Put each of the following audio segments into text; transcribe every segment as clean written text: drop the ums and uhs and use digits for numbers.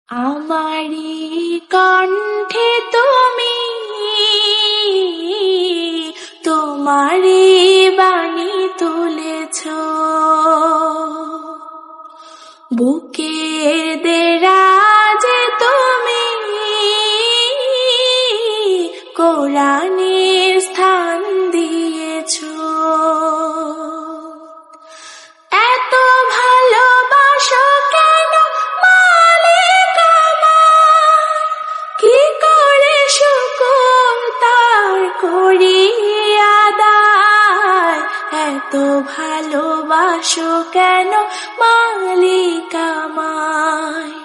আমারি কণ্ঠে তুমি তোমারি বাণী তুলেছ, বুকের দেরাজে তুমি কোরআনের স্থান দিয়েছ। এত ভালোবাসো কেন মালিক আমার, কি করে শুকর তার করি আদায়। এত ভালোবাসো কেন মালিক আমায়,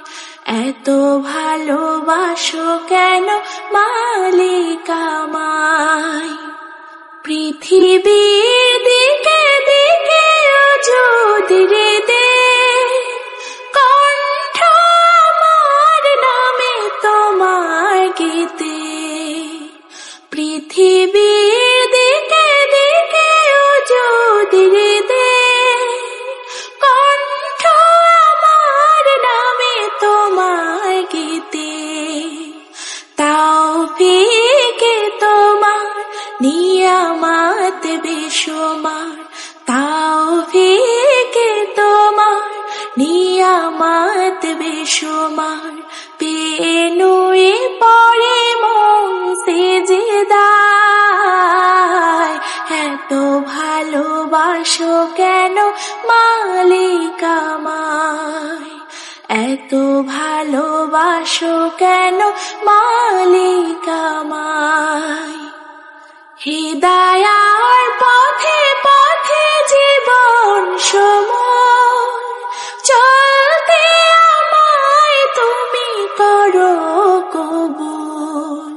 এত ভালোবাসো কেন মালিক আমায়। পৃথিবীর দিকে দিকে যদি দে কণ্ঠ আমার নামে তোমার গীতে, পৃথিবীর দিকে দিকে যদি দে কণ্ঠ আমার নামে তোমার গীতে। তাওফীকে তোমার নিয়ামত বেশুমার, তাওফীকে তোমার নিয়ামত বেশুমার। পেনুয়ে পড়ে মন সিজদায়, এত ভালোবাসো কেন মালিক আমায়, এত ভালোবাসো কেন মালিক আমায়। হিদায়ার পথে পথে জীবন সময় চলতে আমায় তুমি করো কবুল।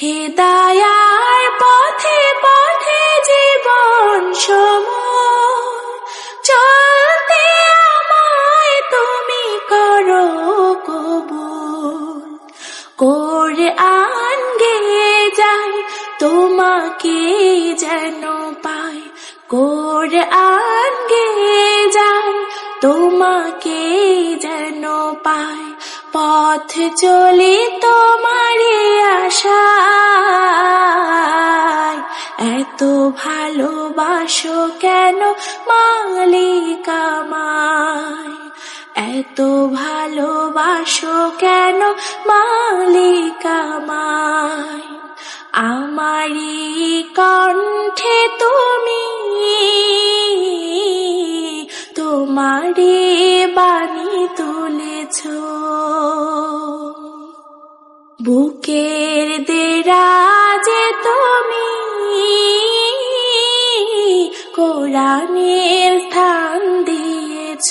হিদায়ার পথে পথে জীবন সময় চলতে আমায় তুমি করো কবুল। কোরআন গেয়ে যায় তোমাকে যেন পাই, কোরআন গেয়ে যায় তোমাকে যেন পাই। পথ চলি তোমারই আশায়, এত ভালোবাসো কেন মালিক আমায়, এত ভালোবাসো কেন মালিক আমায়। আমারি কণ্ঠে তুমি তোমারি বাণী তুলেছ, বুকের দেরাজে তুমি কোরআনের স্থান দিয়েছ।